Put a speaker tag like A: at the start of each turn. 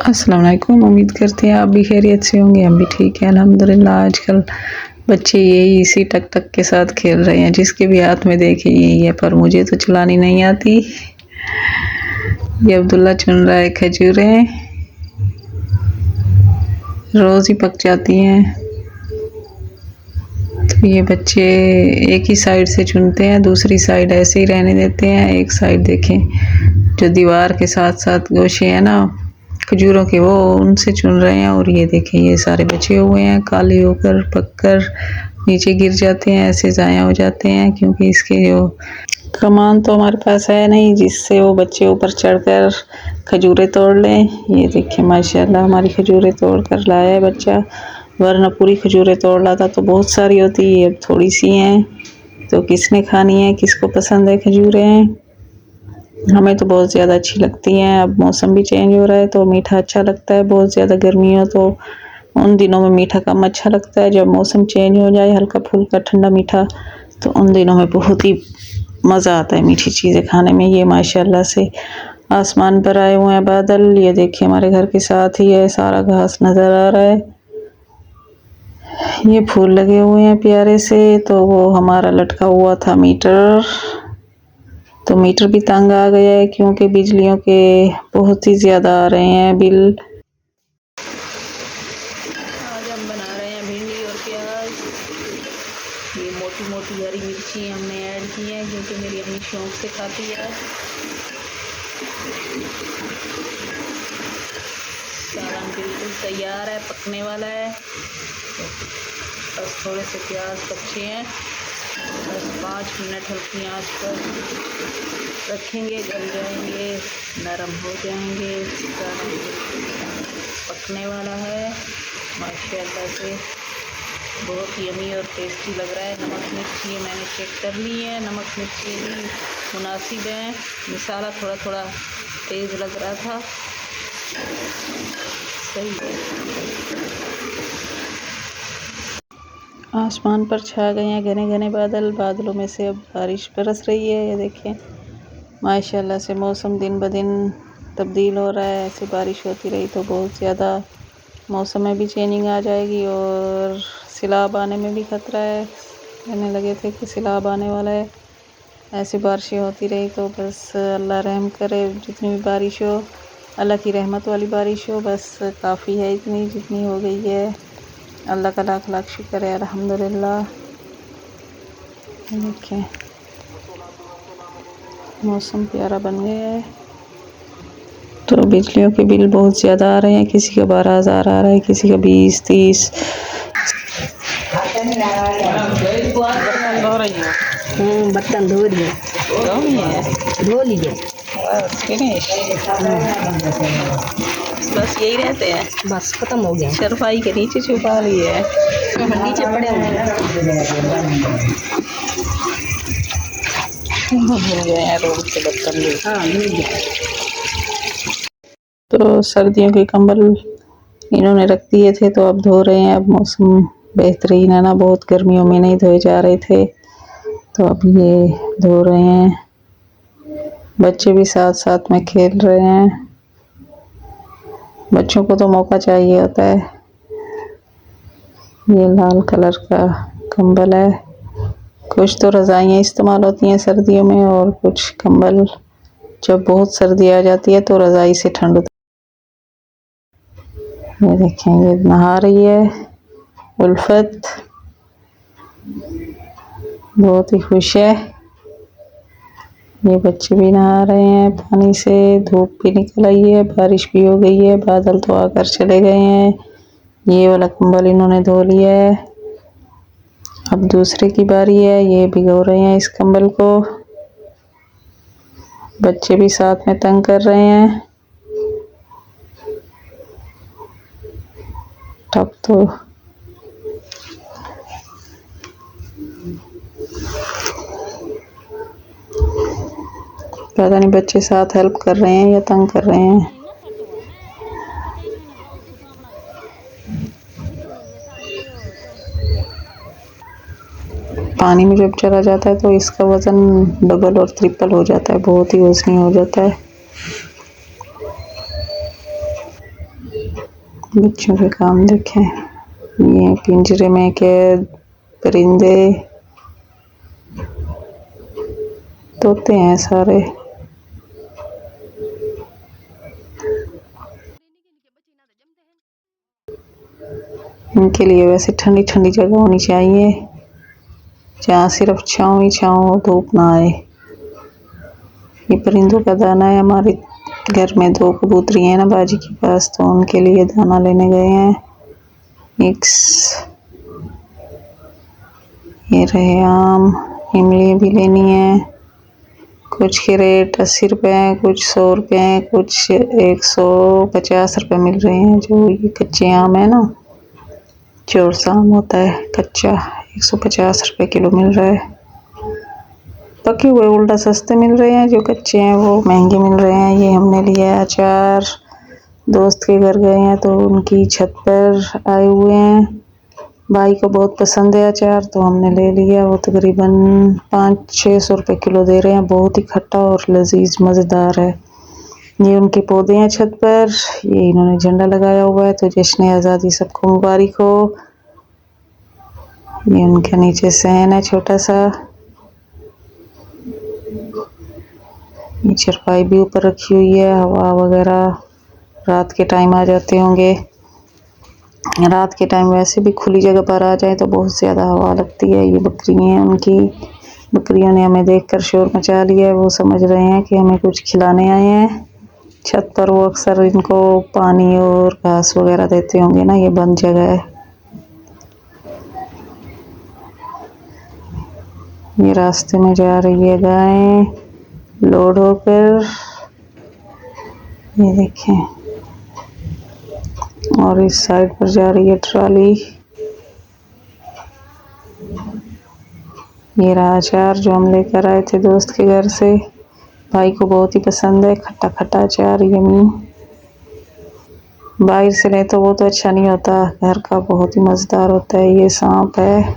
A: अस्सलाम वालेकुम। उम्मीद करते हैं आप भी खैरियत से होंगे। हम भी ठीक है अल्हम्दुलिल्लाह। आजकल बच्चे यही इसी टक टक के साथ खेल रहे हैं, जिसके भी हाथ में देखे यही है, पर मुझे तो चलानी नहीं आती। ये अब्दुल्ला चुन रहा है खजूरें, रोज़ ही पक जाती हैं। तो ये बच्चे एक ही साइड से चुनते हैं, दूसरी साइड ऐसे ही रहने देते हैं। एक साइड देखें, जो दीवार के साथ साथ गोशे हैं ना खजूरों के, वो उनसे चुन रहे हैं। और ये देखें, ये सारे बचे हुए हैं, काले होकर पककर नीचे गिर जाते हैं, ऐसे ज़ाया हो जाते हैं। क्योंकि इसके जो कमान तो हमारे पास है नहीं जिससे वो बच्चे ऊपर चढ़कर खजूरें तोड़ लें। ये देखिए माशाल्लाह हमारी खजूरें तोड़ कर लाया है बच्चा, वरना पूरी खजूरें तोड़ लाता तो बहुत सारी होती है। अब थोड़ी सी हैं, तो किसने खानी है, किसको पसंद है खजूरें। हमें तो बहुत ज़्यादा अच्छी लगती हैं। अब मौसम भी चेंज हो रहा है तो मीठा अच्छा लगता है। बहुत ज़्यादा गर्मी हो तो उन दिनों में मीठा कम अच्छा लगता है। जब मौसम चेंज हो जाए, हल्का फुल्का ठंडा मीठा, तो उन दिनों में बहुत ही मज़ा आता है मीठी चीज़ें खाने में। ये माशाल्लाह से आसमान पर आए हुए हैं बादल। ये देखिए हमारे घर के साथ ही है, सारा घास नज़र आ रहा है। ये फूल लगे हुए हैं प्यारे से। तो वो हमारा लटका हुआ था मीटर, तो मीटर भी तंग आ गया है क्योंकि बिजलियों के बहुत ही ज़्यादा आ रहे हैं बिल। आज हम बना रहे हैं भिंडी और प्याज। ये मोटी मोटी हरी मिर्ची हमने ऐड की है क्योंकि मेरी अम्मी शौक से खाती है। सालन बिल्कुल तैयार है, पकने वाला है। बस थोड़े से प्याज कच्चे हैं, बस 5 मिनट हल्की आंच पर रखेंगे, गल जाएंगे, नरम हो जाएंगे। सालन पकने वाला है माशाल्लाह से, बहुत यमी और टेस्टी लग रहा है। नमक मिर्ची मैंने चेक कर ली है, नमक मिर्ची भी मुनासिब है। मसाला थोड़ा थोड़ा तेज़ लग रहा था, सही है। आसमान पर छा गए हैं घने घने बादल, बादलों में से अब बारिश बरस रही है। ये देखें माशाल्लाह से मौसम दिन ब दिन तब्दील हो रहा है। ऐसे बारिश होती रही तो बहुत ज़्यादा मौसम में भी चेंजिंग आ जाएगी और सैलाब आने में भी ख़तरा है। कहने लगे थे कि सैलाब आने वाला है। ऐसी बारिशें होती रही तो बस अल्लाह रहम करे। जितनी भी बारिश हो, अल्लाह की रहमत वाली बारिश हो, बस काफ़ी है इतनी जितनी हो गई है। अल्लाह का लाख लाख शुक्र है अल्हम्दुलिल्लाह। देखिए मौसम प्यारा बन गया है। तो बिजलियों के बिल बहुत ज़्यादा आ रहे हैं, किसी का 12,000 आ रहा है, किसी का 20-30।
B: बर्तन धो रही है।
A: बस यही रहते हैं,
B: बस खत्म हो गया।
A: शरफाई के नीचे छुपा रही है,
B: नीचे पड़े हुए हैं।
A: भूल गए हैं रोड के बर्तन भी।
B: हाँ मिल गया।
A: तो सर्दियों के कंबल इन्होंने रख दिए थे तो अब धो रहे हैं। अब मौसम बेहतरीन है ना, बहुत गर्मियों में नहीं धोए जा रहे थे तो अब ये धो रहे हैं। बच्चे भी साथ साथ में खेल रहे हैं। बच्चों को तो मौका चाहिए होता है। ये लाल कलर का कंबल है। कुछ तो रज़ाइयाँ इस्तेमाल होती हैं सर्दियों में और कुछ कंबल जब बहुत सर्दी आ जाती है तो रज़ाई से ठंड। ये देखें, ये नहा रही है उल्फत, बहुत ही खुश है। ये बच्चे भी नहा रहे हैं पानी से। धूप भी निकल आई है, बारिश भी हो गई है, बादल तो आकर चले गए हैं। ये वाला कंबल इन्होंने धो लिया है। अब दूसरे की बारी है, ये भिगो रहे हैं इस कंबल को। बच्चे भी साथ में तंग कर रहे हैं। तब तो पता नहीं बच्चे साथ हेल्प कर रहे हैं या तंग कर रहे हैं। पानी में जब चला जाता है तो इसका वज़न डबल और ट्रिपल हो जाता है, बहुत ही वज़नी हो जाता है। बच्चों के काम देखें, ये पिंजरे में कैद परिंदे, तोते हैं सारे। इनके लिए वैसे ठंडी ठंडी जगह होनी चाहिए जहाँ सिर्फ छाँव ही छाँव हो, धूप ना आए। ये परिंदों का दाना है। हमारे घर में 2 कबूतरी हैं ना बाजी के पास, तो उनके लिए दाना लेने गए हैं मिक्स। ये रहे आम, इमली भी लेनी है। कुछ के रेट 80 रुपये हैं, कुछ 100 रुपये हैं, कुछ 150 रुपये मिल रहे हैं। जो ये कच्चे आम है ना, चौरसा आम होता है कच्चा, 150 रुपये किलो मिल रहा है। पके हुए उल्टा सस्ते मिल रहे हैं, जो कच्चे हैं वो महंगे मिल रहे हैं। ये हमने लिया है अचार, दोस्त के घर गए हैं तो उनकी छत पर आए हुए हैं। भाई को बहुत पसंद है अचार, तो हमने ले लिया। वो तकरीबन 500-600 रुपये किलो दे रहे हैं। बहुत ही खट्टा और लजीज मज़ेदार है। ये उनके पौधे हैं छत पर। ये इन्होंने झंडा लगाया हुआ है, तो जश्न आज़ादी सबको मुबारक हो। ये उनके नीचे सहन है छोटा सा। ये चारपाई भी ऊपर रखी हुई है। हवा वगैरह रात के टाइम आ जाते होंगे। रात के टाइम वैसे भी खुली जगह पर आ जाए तो बहुत ज़्यादा हवा लगती है। ये बकरी हैं उनकी। बकरियों ने हमें देखकर शोर मचा लिया है। वो समझ रहे हैं कि हमें कुछ खिलाने आए हैं। छत पर वो अक्सर इनको पानी और घास वगैरह देते होंगे ना, ये बंद जगह है। ये रास्ते में जा रही है गाय लोड होकर, ये देखें। और इस साइड पर जा रही है ट्राली। ये रहा अचार जो हम लेकर आए थे दोस्त के घर से। भाई को बहुत ही पसंद है खट्टा खट्टा अचार, यम्मी। बाहर से ले तो वो तो अच्छा नहीं होता, घर का बहुत ही मज़ेदार होता है। ये सांप है।